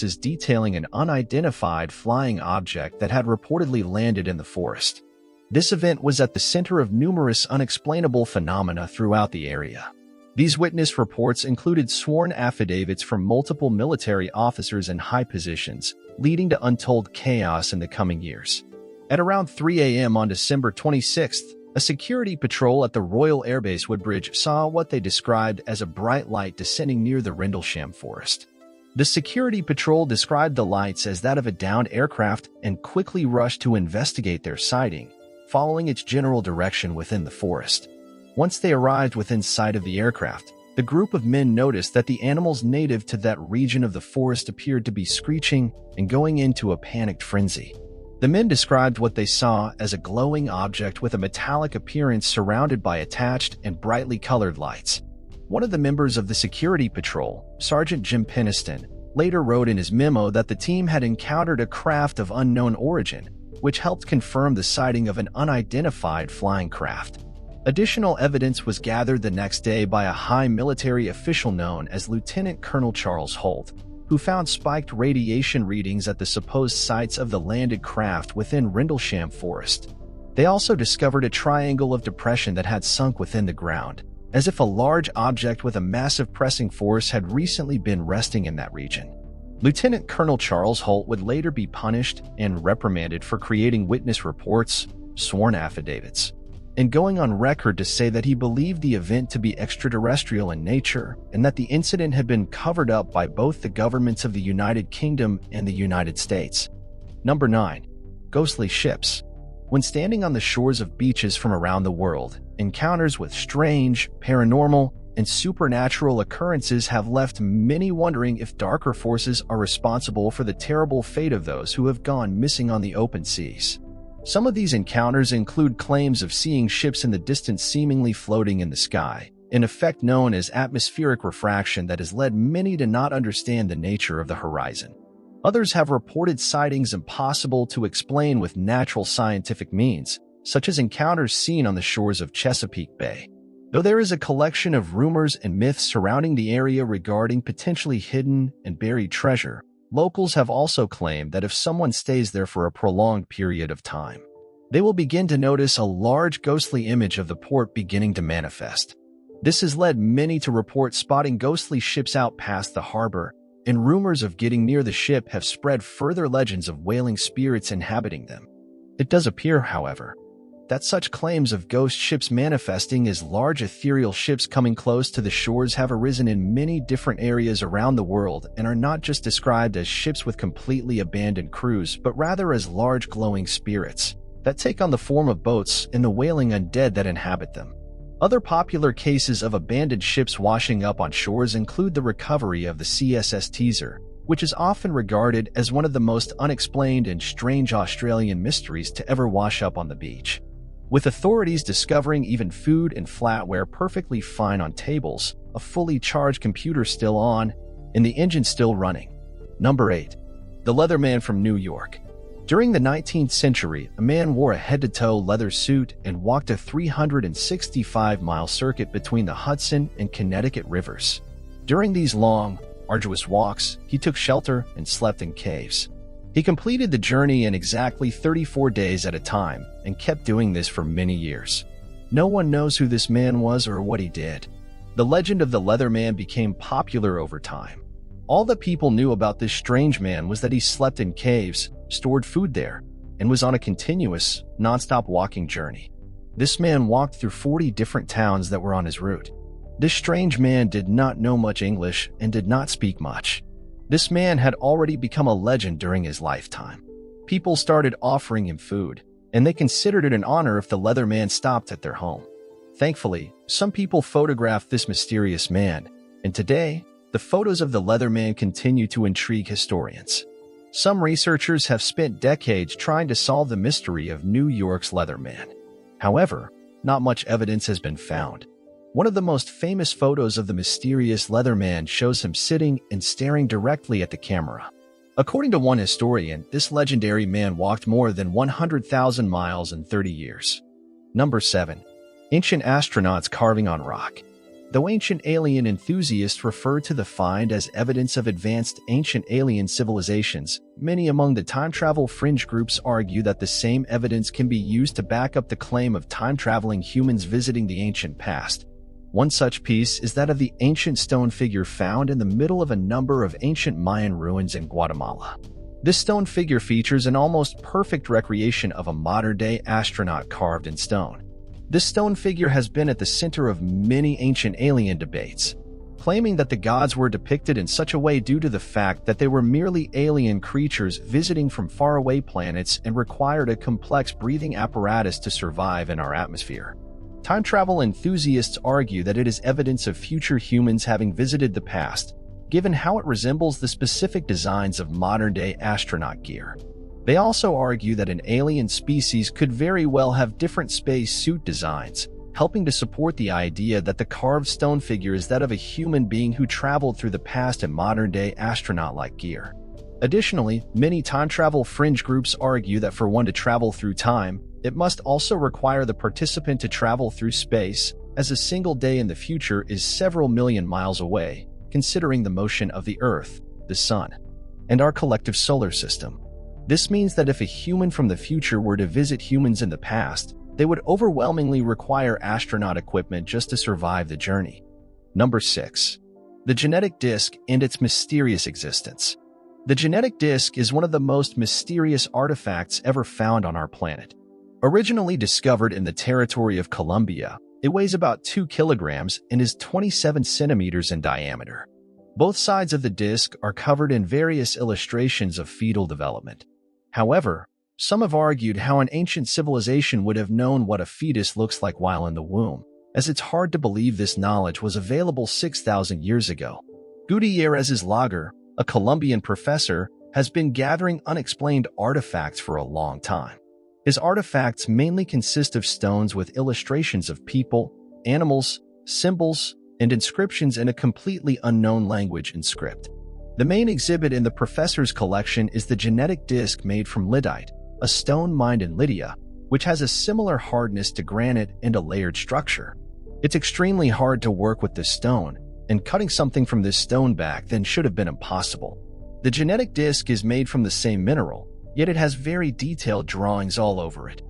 is detailing an unidentified flying object that had reportedly landed in the forest. This event was at the center of numerous unexplainable phenomena throughout the area. These witness reports included sworn affidavits from multiple military officers in high positions, leading to untold chaos in the coming years. At around 3 a.m. on December 26th, a security patrol at the Royal Air Base Woodbridge saw what they described as a bright light descending near the Rendlesham Forest. The security patrol described the lights as that of a downed aircraft and quickly rushed to investigate their sighting, following its general direction within the forest. Once they arrived within sight of the aircraft, the group of men noticed that the animals native to that region of the forest appeared to be screeching and going into a panicked frenzy. The men described what they saw as a glowing object with a metallic appearance surrounded by attached and brightly colored lights. One of the members of the security patrol, Sergeant Jim Peniston, later wrote in his memo that the team had encountered a craft of unknown origin, which helped confirm the sighting of an unidentified flying craft. Additional evidence was gathered the next day by a high military official known as Lieutenant Colonel Charles Holt, who found spiked radiation readings at the supposed sites of the landed craft within Rendlesham Forest. They also discovered a triangle of depression that had sunk within the ground, as if a large object with a massive pressing force had recently been resting in that region. Lieutenant Colonel Charles Holt would later be punished and reprimanded for creating witness reports, sworn affidavits, and going on record to say that he believed the event to be extraterrestrial in nature and that the incident had been covered up by both the governments of the United Kingdom and the United States. Number 9. Ghostly ships. When standing on the shores of beaches from around the world, encounters with strange, paranormal, and supernatural occurrences have left many wondering if darker forces are responsible for the terrible fate of those who have gone missing on the open seas. Some of these encounters include claims of seeing ships in the distance seemingly floating in the sky, an effect known as atmospheric refraction that has led many to not understand the nature of the horizon. Others have reported sightings impossible to explain with natural scientific means, such as encounters seen on the shores of Chesapeake Bay. Though there is a collection of rumors and myths surrounding the area regarding potentially hidden and buried treasure, locals have also claimed that if someone stays there for a prolonged period of time, they will begin to notice a large ghostly image of the port beginning to manifest. This has led many to report spotting ghostly ships out past the harbor, and rumors of getting near the ship have spread further legends of wailing spirits inhabiting them. It does appear, however, that such claims of ghost ships manifesting as large ethereal ships coming close to the shores have arisen in many different areas around the world and are not just described as ships with completely abandoned crews, but rather as large glowing spirits that take on the form of boats and the wailing undead that inhabit them. Other popular cases of abandoned ships washing up on shores include the recovery of the CSS Teaser, which is often regarded as one of the most unexplained and strange Australian mysteries to ever wash up on the beach. With authorities discovering even food and flatware perfectly fine on tables, a fully charged computer still on, and the engine still running. Number 8. The Leatherman from New York. During the 19th century, a man wore a head-to-toe leather suit and walked a 365-mile circuit between the Hudson and Connecticut rivers. During these long, arduous walks, he took shelter and slept in caves. He completed the journey in exactly 34 days at a time and kept doing this for many years. No one knows who this man was or what he did. The legend of the Leatherman became popular over time. All that people knew about this strange man was that he slept in caves, stored food there, and was on a continuous, non-stop walking journey. This man walked through 40 different towns that were on his route. This strange man did not know much English and did not speak much. This man had already become a legend during his lifetime. People started offering him food, and they considered it an honor if the Leatherman stopped at their home. Thankfully, some people photographed this mysterious man, and today, the photos of the Leatherman continue to intrigue historians. Some researchers have spent decades trying to solve the mystery of New York's Leatherman. However, not much evidence has been found. One of the most famous photos of the mysterious Leatherman shows him sitting and staring directly at the camera. According to one historian, this legendary man walked more than 100,000 miles in 30 years. Number 7. Ancient astronauts carving on rock. Though ancient alien enthusiasts refer to the find as evidence of advanced ancient alien civilizations, many among the time travel fringe groups argue that the same evidence can be used to back up the claim of time-traveling humans visiting the ancient past. One such piece is that of the ancient stone figure found in the middle of a number of ancient Mayan ruins in Guatemala. This stone figure features an almost perfect recreation of a modern-day astronaut carved in stone. This stone figure has been at the center of many ancient alien debates, claiming that the gods were depicted in such a way due to the fact that they were merely alien creatures visiting from faraway planets and required a complex breathing apparatus to survive in our atmosphere. Time travel enthusiasts argue that it is evidence of future humans having visited the past, given how it resembles the specific designs of modern-day astronaut gear. They also argue that an alien species could very well have different space suit designs, helping to support the idea that the carved stone figure is that of a human being who traveled through the past in modern-day astronaut-like gear. Additionally, many time travel fringe groups argue that for one to travel through time, it must also require the participant to travel through space, as a single day in the future is several million miles away, considering the motion of the Earth, the Sun, and our collective solar system. This means that if a human from the future were to visit humans in the past, they would overwhelmingly require astronaut equipment just to survive the journey. Number 6. The genetic disk and its mysterious existence. The genetic disk is one of the most mysterious artifacts ever found on our planet. Originally discovered in the territory of Colombia, it weighs about 2 kilograms and is 27 centimeters in diameter. Both sides of the disk are covered in various illustrations of fetal development. However, some have argued how an ancient civilization would have known what a fetus looks like while in the womb, as it's hard to believe this knowledge was available 6,000 years ago. Gutierrez Lager, a Colombian professor, has been gathering unexplained artifacts for a long time. His artifacts mainly consist of stones with illustrations of people, animals, symbols, and inscriptions in a completely unknown language and script. The main exhibit in the professor's collection is the genetic disc made from lyddite, a stone mined in Lydia, which has a similar hardness to granite and a layered structure. It's extremely hard to work with this stone, and cutting something from this stone back then should have been impossible. The genetic disc is made from the same mineral, yet it has very detailed drawings all over it.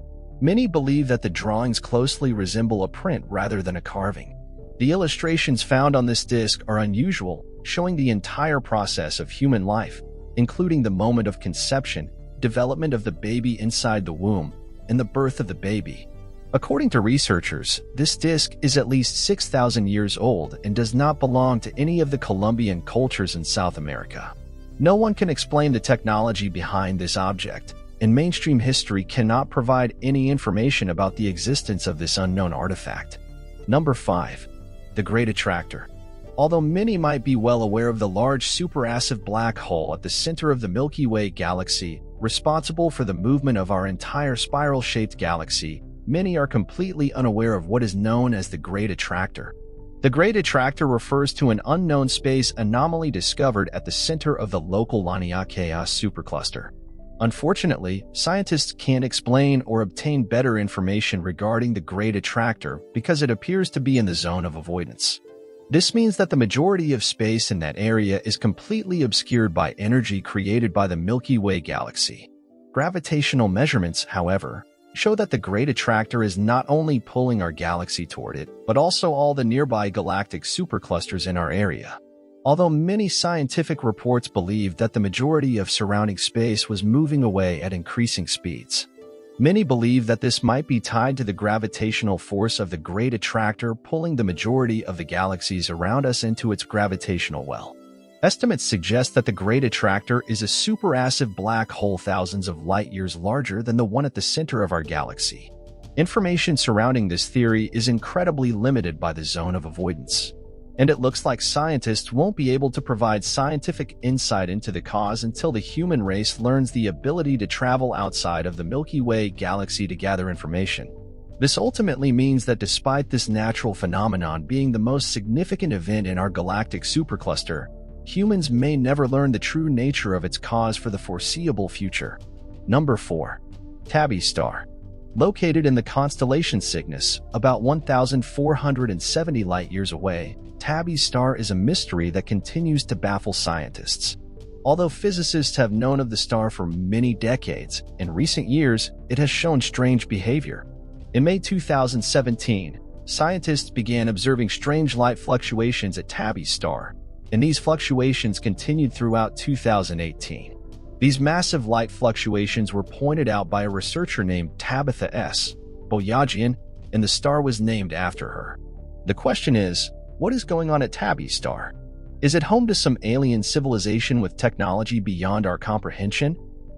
Many believe that the drawings closely resemble a print rather than a carving. The illustrations found on this disc are unusual, showing the entire process of human life, including the moment of conception, development of the baby inside the womb, and the birth of the baby. According to researchers, this disc is at least 6,000 years old and does not belong to any of the Colombian cultures in South America. No one can explain the technology behind this object, and mainstream history cannot provide any information about the existence of this unknown artifact. Number 5. The Great Attractor. Although many might be well aware of the large supermassive black hole at the center of the Milky Way galaxy, responsible for the movement of our entire spiral-shaped galaxy, many are completely unaware of what is known as the Great Attractor. The Great Attractor refers to an unknown space anomaly discovered at the center of the local Laniakea supercluster. Unfortunately, scientists can't explain or obtain better information regarding the Great Attractor because it appears to be in the zone of avoidance. This means that the majority of space in that area is completely obscured by energy created by the Milky Way galaxy. Gravitational measurements, however, show that the Great Attractor is not only pulling our galaxy toward it, but also all the nearby galactic superclusters in our area. Although many scientific reports believe that the majority of surrounding space was moving away at increasing speeds. Many believe that this might be tied to the gravitational force of the Great Attractor pulling the majority of the galaxies around us into its gravitational well. Estimates suggest that the Great Attractor is a supermassive black hole thousands of light-years larger than the one at the center of our galaxy. Information surrounding this theory is incredibly limited by the zone of avoidance, and it looks like scientists won't be able to provide scientific insight into the cause until the human race learns the ability to travel outside of the Milky Way galaxy to gather information. This ultimately means that despite this natural phenomenon being the most significant event in our galactic supercluster, humans may never learn the true nature of its cause for the foreseeable future. Number 4. Tabby Star. Located in the constellation Cygnus, about 1,470 light-years away, Tabby's star is a mystery that continues to baffle scientists. Although physicists have known of the star for many decades, in recent years, it has shown strange behavior. In May 2017, scientists began observing strange light fluctuations at Tabby's star, and these fluctuations continued throughout 2018. These massive light fluctuations were pointed out by a researcher named Tabitha S. Boyajian, and the star was named after her. The question is, what is going on at Tabby's star? Is it home to some alien civilization with technology beyond our comprehension?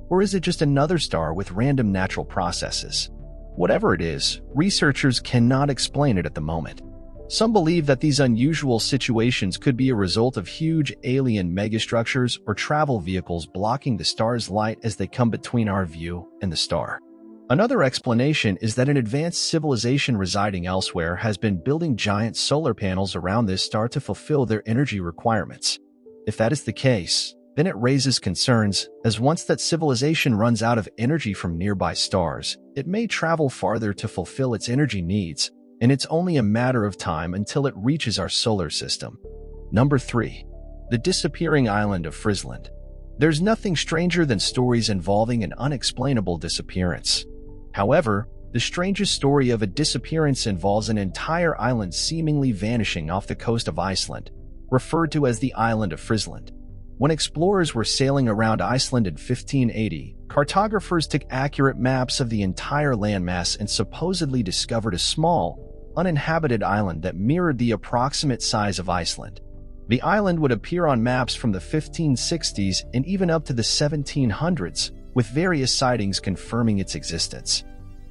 Or is it just another star with random natural processes? Whatever it is, researchers cannot explain it at the moment. Some believe that these unusual situations could be a result of huge alien megastructures or travel vehicles blocking the star's light as they come between our view and the star. Another explanation is that an advanced civilization residing elsewhere has been building giant solar panels around this star to fulfill their energy requirements. If that is the case, then it raises concerns, as once that civilization runs out of energy from nearby stars, it may travel farther to fulfill its energy needs, and it's only a matter of time until it reaches our solar system. Number 3. The disappearing island of Friesland. There's nothing stranger than stories involving an unexplainable disappearance. However, the strangest story of a disappearance involves an entire island seemingly vanishing off the coast of Iceland, referred to as the island of Friesland. When explorers were sailing around Iceland in 1580, cartographers took accurate maps of the entire landmass and supposedly discovered a small, uninhabited island that mirrored the approximate size of Iceland. The island would appear on maps from the 1560s and even up to the 1700s, with various sightings confirming its existence.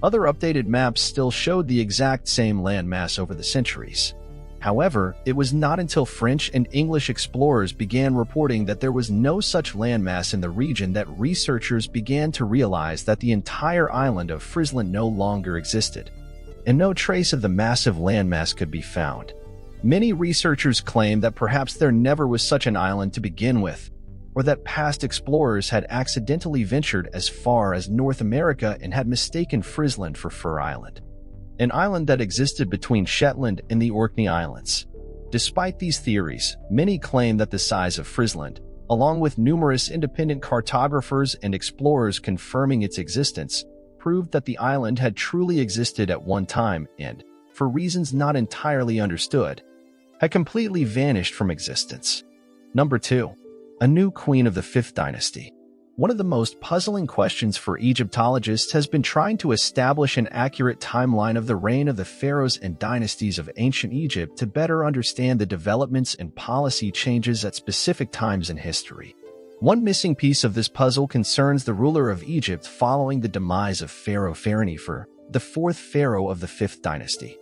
Other updated maps still showed the exact same landmass over the centuries. However, it was not until French and English explorers began reporting that there was no such landmass in the region that researchers began to realize that the entire island of Friesland no longer existed, and no trace of the massive landmass could be found. Many researchers claim that perhaps there never was such an island to begin with, or that past explorers had accidentally ventured as far as North America and had mistaken Friesland for Fur Island, an island that existed between Shetland and the Orkney Islands. Despite these theories, many claim that the size of Friesland, along with numerous independent cartographers and explorers confirming its existence, proved that the island had truly existed at one time and, for reasons not entirely understood, had completely vanished from existence. Number 2. A new queen of the 5th dynasty. One of the most puzzling questions for Egyptologists has been trying to establish an accurate timeline of the reign of the pharaohs and dynasties of ancient Egypt to better understand the developments and policy changes at specific times in history. One missing piece of this puzzle concerns the ruler of Egypt following the demise of Pharaoh Pharaoh, the 4th pharaoh of the 5th dynasty.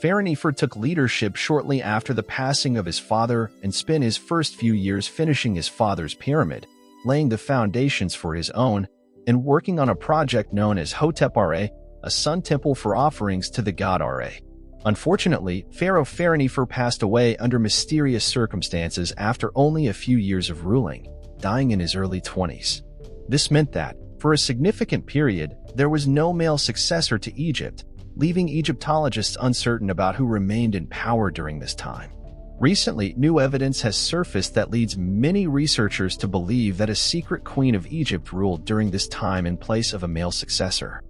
Pharaoh took leadership shortly after the passing of his father and spent his first few years finishing his father's pyramid, laying the foundations for his own, and working on a project known as Hotep-Ra, a sun temple for offerings to the god Ra. Unfortunately, Pharaoh passed away under mysterious circumstances after only a few years of ruling, dying in his early 20s. This meant that, for a significant period, there was no male successor to Egypt, leaving Egyptologists uncertain about who remained in power during this time. Recently, new evidence has surfaced that leads many researchers to believe that a secret queen of Egypt ruled during this time in place of a male successor.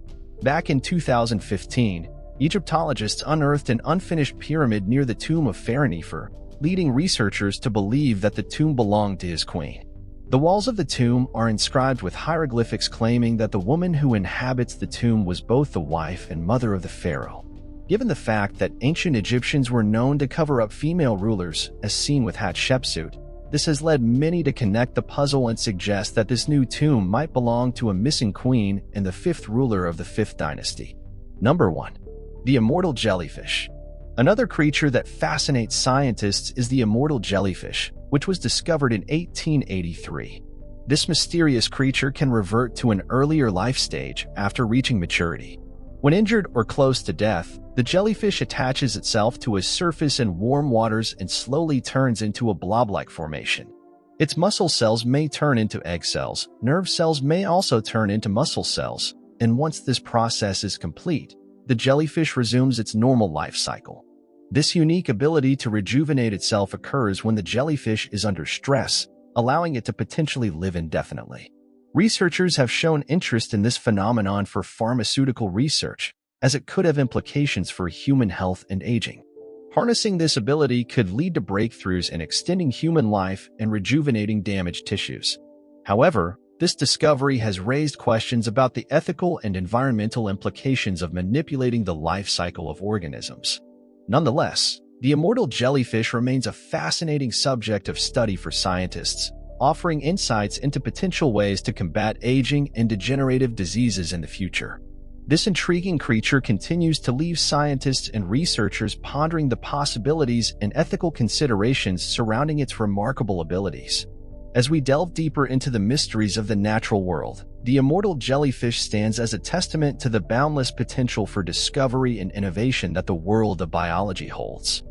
Back in 2015, Egyptologists unearthed an unfinished pyramid near the tomb of Pharaoh, leading researchers to believe that the tomb belonged to his queen. The walls of the tomb are inscribed with hieroglyphics claiming that the woman who inhabits the tomb was both the wife and mother of the pharaoh. Given the fact that ancient Egyptians were known to cover up female rulers, as seen with Hatshepsut, this has led many to connect the puzzle and suggest that this new tomb might belong to a missing queen and the 5th ruler of the 5th dynasty. Number 1. The immortal jellyfish. Another creature that fascinates scientists is the immortal jellyfish, which was discovered in 1883. This mysterious creature can revert to an earlier life stage after reaching maturity. When injured or close to death, the jellyfish attaches itself to a surface in warm waters and slowly turns into a blob-like formation. Its muscle cells may turn into egg cells, nerve cells may also turn into muscle cells, and once this process is complete, the jellyfish resumes its normal life cycle. This unique ability to rejuvenate itself occurs when the jellyfish is under stress, allowing it to potentially live indefinitely. Researchers have shown interest in this phenomenon for pharmaceutical research, as it could have implications for human health and aging. Harnessing this ability could lead to breakthroughs in extending human life and rejuvenating damaged tissues. However, this discovery has raised questions about the ethical and environmental implications of manipulating the life cycle of organisms. Nonetheless, the immortal jellyfish remains a fascinating subject of study for scientists, offering insights into potential ways to combat aging and degenerative diseases in the future. This intriguing creature continues to leave scientists and researchers pondering the possibilities and ethical considerations surrounding its remarkable abilities. As we delve deeper into the mysteries of the natural world, the immortal jellyfish stands as a testament to the boundless potential for discovery and innovation that the world of biology holds.